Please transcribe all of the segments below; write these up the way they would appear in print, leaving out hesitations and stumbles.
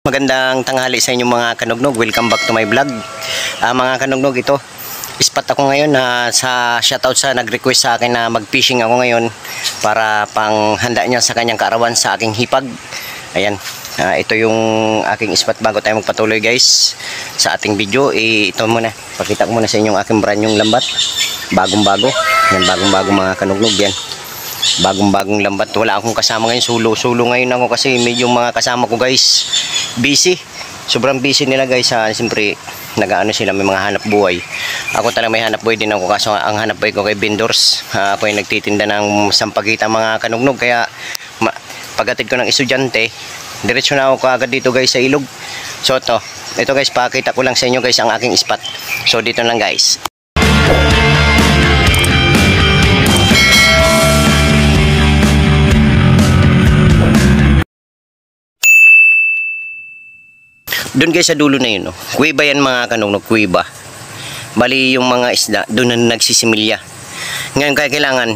Magandang tanghali sa inyong mga kanugnog. Welcome back to my vlog. Mga kanugnog, ito ispat ako ngayon na sa shoutout sa nag-request sa akin na mag-fishing ako ngayon para panghanda niya sa kanyang kaarawan sa aking hipag. Ayan, ito yung aking ispat bago tayo magpatuloy guys sa ating video. Ito muna, pakita ko muna sa inyo aking brand yung lambat. Bagong-bago. Yan, bagong-bago mga kanugnog yan. Bagong-bagong lambat. Wala akong kasama ngayon, solo ngayon ako kasi medyo mga kasama ko guys busy. Sobrang busy nila guys. Siyempre nag-ano sila, may mga hanap buhay. Ako talaga may hanap buhay din ako, kaso ang hanap buhay ko kay vendors. Ako ay nagtitinda ng sampagita mga kanugnog, kaya paghatid ko ng estudyante, diretso na ako kaagad dito guys sa ilog. So ito guys, pakita ko lang sa inyo guys ang aking spot. So dito lang guys. Doon guys sa dulo na yun, kuweba yan mga kanugnog, kuweba. Bali yung mga isda, doon na nagsisimilya. Ngayon kaya kailangan,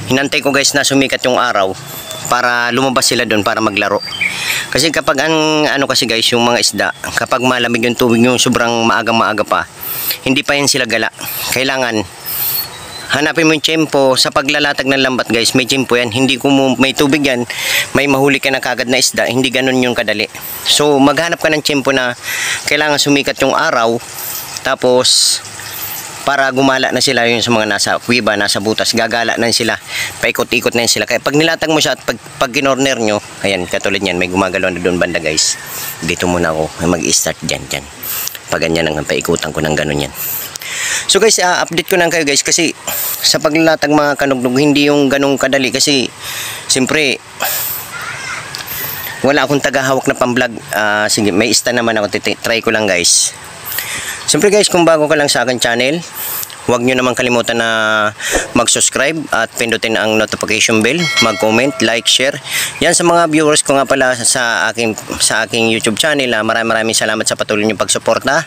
hinantay ko guys na sumikat yung araw para lumabas sila doon para maglaro. Kasi kapag ano kasi guys, yung mga isda, kapag malamig yung tubig, yung sobrang maaga pa, hindi pa yan sila gala. Kailangan hanapin mo yung tiyempo sa paglalatag ng lambat guys. May tiyempo yan, hindi kung may tubig yan, may mahuli ka na kagad na isda, hindi ganun yung kadali. So maghanap ka ng tiyempo na kailangan sumikat yung araw, tapos para gumala na sila yun sa mga nasa kuweba, nasa butas, gagala na sila, paikot-ikot na sila. Kaya pag nilatag mo siya at pag kinorner nyo, ayan, katulad yan, may gumagalaw na doon banda guys. Dito muna ako mag-start dyan. Pag ganyan ang paikutan ko ng ganun yan. So guys, update ko lang kayo guys, kasi sa paglalatag mga kanugnog, hindi yung ganong kadali kasi siyempre wala akong tagahawak na pang-vlog. Sige, may ista naman ako, try ko lang guys. Siyempre guys, kung bago ka lang sa akin channel, huwag nyo naman kalimutan na mag-subscribe at pindutin ang notification bell, mag-comment, like, share. Yan sa mga viewers ko nga pala sa aking YouTube channel. Maraming salamat sa patuloy nyo pagsuporta.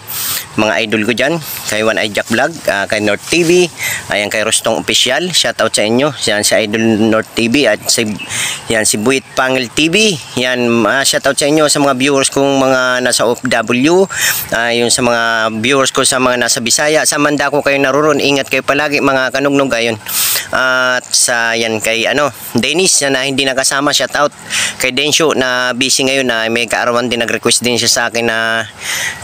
Mga idol ko dyan, kay One Eye Jack Vlog, kay North TV, ayan kay Rostong Official, shoutout sa inyo. Yan si Idol North TV at si Buit Pangil TV. Yan, shoutout sa inyo sa mga viewers kong mga nasa OFW, yung sa mga viewers ko sa mga nasa Bisaya, sa Mandako kayo naroon. Ingat kayo palagi mga kanugnog. Ayun. At sa yan kay Dennis na hindi nakasama, shout out kay Densyo na busy ngayon, na may kaarawan din, nag-request din siya sa akin na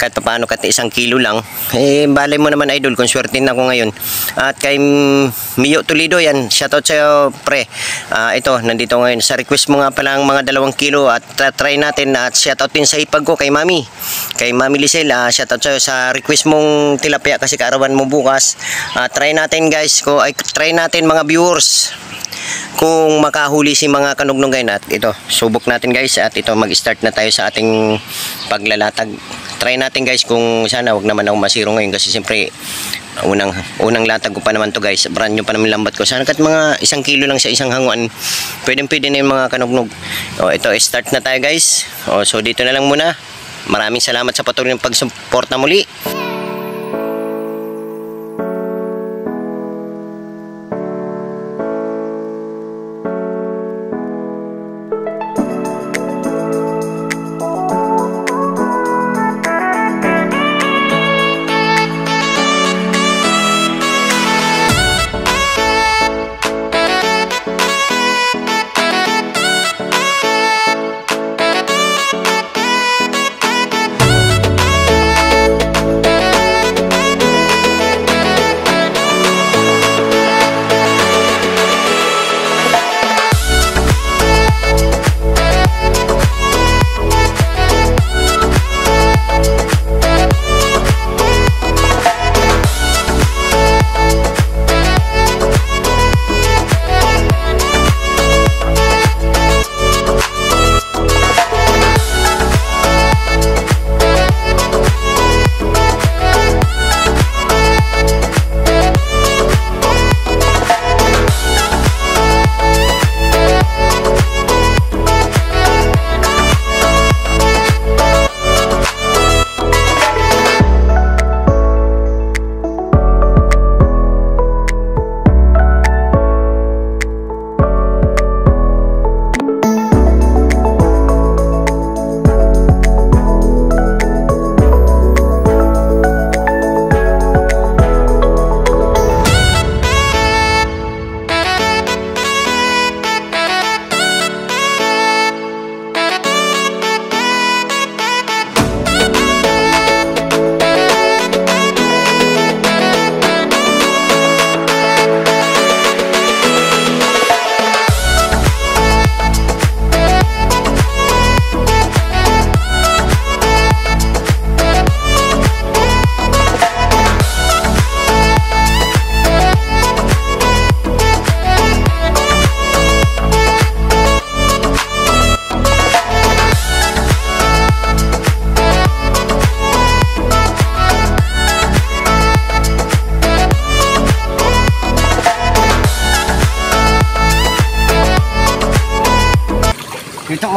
kahit paano kahit 1 kilo lang. Balay mo naman idol, kung swertin ako ngayon. At kay Mio Toledo, yan, shout out sa'yo pre. Ito, nandito ngayon sa request mo nga pala ang mga 2 kilo at try natin. At shout out din sa ipag ko kay Mami Lisel, shout out sa'yo sa request mong tilapia kasi kaarawan mo bukas. Try natin guys, try natin mga viewers kung makahuli si mga kanugnog ngayon. At ito, subok natin guys, at ito mag-start na tayo sa ating paglalatag. Try natin guys, kung sana wag naman ako masiro ngayon kasi siyempre unang latag ko pa naman to guys, brand new pa naman lambat ko. Sana kat mga 1 kilo lang sa isang hanguan, pwede na yung mga kanugnog. Ito, start na tayo guys. So dito na lang muna. Maraming salamat sa patuloy ng pagsuporta muli.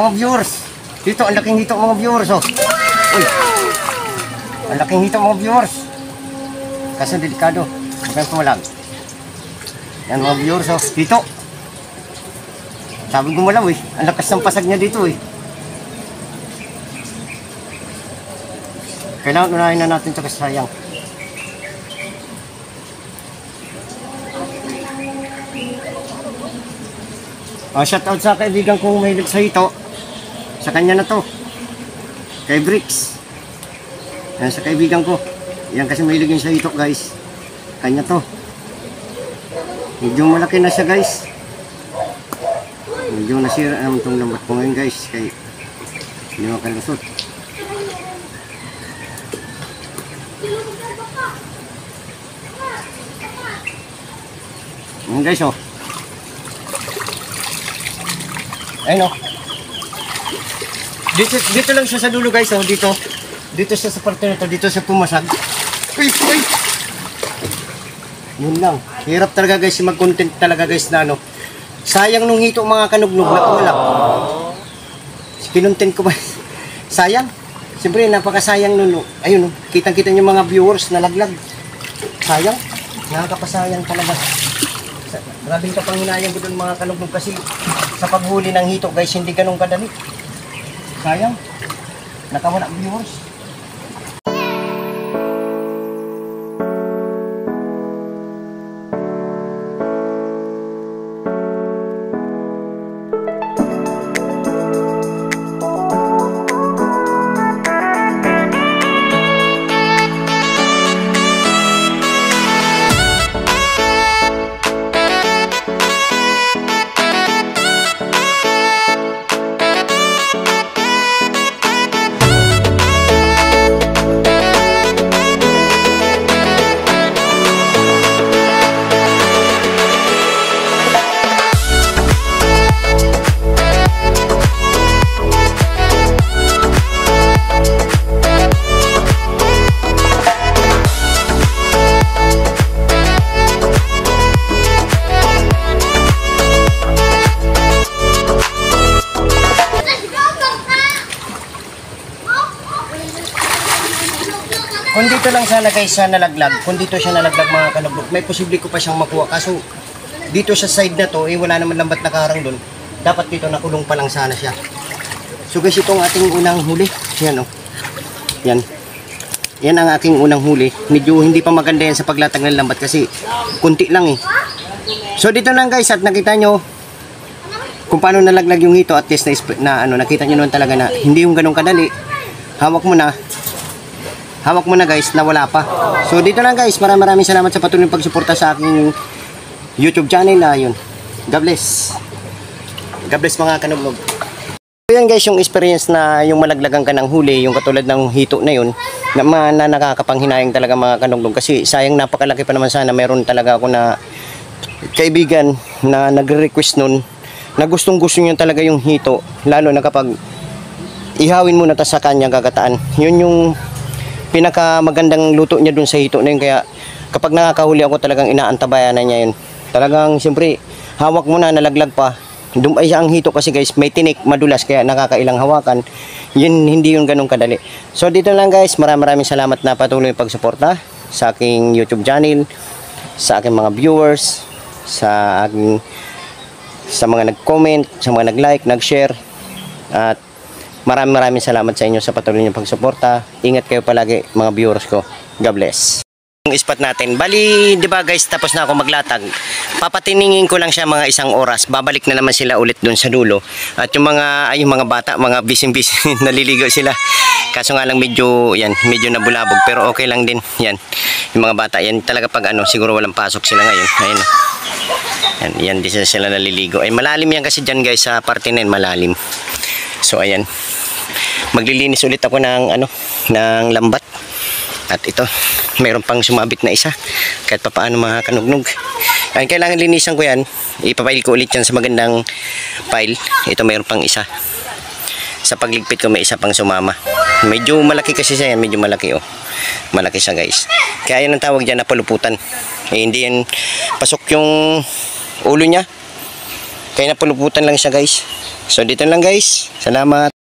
mga viewers. Dito, ang laking hito mga viewers, oh. Uy. Ang laking hito mga viewers. Kaso delikado. Huwag kumalag. Yan mga viewers, oh. Dito. Sabi gumalaw, eh. Ang lakas ng pasag niya dito, eh. Kailangan unahin na natin ito kasi sayang. Shout out sa kaibigan kong mahilig sa hito. Sa kanya na to. Kay Bricks. Yan sa kaibigan ko. Yan kasi mahilig yun sa hito guys. Kanya to. Medyo malaki na siya guys. Medyo nasira naman itong lambat ko ngayon guys. Kaya hindi makalusot. Yan guys oh. Ayun oh. Dito lang siya sa dulo guys oh. Dito siya sa parte nito. Dito siya pumasag. Uy! Uy! Yun lang. Hirap talaga guys mag-content talaga guys na ano. Sayang nung hito mga kanugnog na kumalak. Pinuntent ko ba? Sayang. Siyempre napakasayang nun. Ayun oh. Kitang-kita niyo mga viewers na laglag. Sayang. Nakakapasayang talaga. Grabing kapanghinayang ko doon mga kanugnog kasi sa paghuli ng hito guys hindi ganun kadali. Sayang. Nakawala viewers. Kung dito lang sana guys siya nalaglag, kung dito siya nalaglag mga kanugnog, may posible ko pa siyang makuha. Kaso dito sa side na to, wala naman lambat na karang doon. Dapat dito nakulong pa lang sana siya. So guys, itong ating unang huli. Yan oh. Yan. Yan ang aking unang huli. Medyo hindi pa maganda yan sa paglatag ng lambat kasi kunti lang eh. So dito lang guys at nakita nyo kung paano nalaglag yung hito at least na ano, nakita nyo naman talaga na hindi yung ganun kadali. Hawak mo na. Hawak mo na guys na wala pa. So dito lang guys, maraming salamat sa patuloy pagsuporta sa aking YouTube channel na yun. God bless. God bless mga kanugnog. So yan guys yung experience na yung malaglagan ka ng huli, yung katulad ng hito na yun, na nakakapanghinayang talaga mga kanugnog. Kasi sayang napakalaki pa naman sana, meron talaga ako na kaibigan na nagre-request nun na gustong gusto niya talaga yung hito. Lalo na kapag ihawin mo na ta sa kanya gagataan. Yun yung pinaka magandang luto niya dun sa hito na yun. Kaya kapag nakakahuli ako talagang inaantabayan na niya yun. Talagang siyempre hawak mo na, nalaglag pa. Dumay siya ang hito kasi guys may tinik, madulas kaya nakakailang hawakan. Yun, hindi yun ganun kadali. So dito lang guys, maraming salamat na patuloy pagsuporta sa aking YouTube channel, sa aking mga viewers, sa mga nag-comment, sa mga nag-like, nag-share. At maraming salamat sa inyo sa patuloy niyong pagsuporta. Ingat kayo palagi mga viewers ko. God bless. Yung spot natin. Bali, di ba guys, tapos na ako maglatag. Papatiningin ko lang siya mga 1 oras. Babalik na naman sila ulit doon sa dulo. At yung mga bata, mga busy naliligo sila. Kaso nga lang medyo nabulabog pero okay lang din. Yan. Yung mga bata, yan talaga pag siguro walang pasok sila ngayon. Ayun. Yan di sila naliligo. Ay malalim yan kasi diyan guys sa parte na yan, malalim. So ayan. Maglilinis ulit ako ng ng lambat. At ito, mayroon pang sumabit na isa. Kahit pa paano mga kanugnog. Ay kailangan linisan ko yan. Ipapail ko ulit yan sa magandang file. Ito mayroon pang isa. Sa pagligpit ko may isa pang sumama. Medyo malaki kasi siya yan, medyo malaki oh. Malaki siya guys. Kaya yan ang tawag diyan na puluputan. Hindi yan pasok yung ulo niya. Kaya napuluputan lang siya guys. So dito lang guys. Salamat.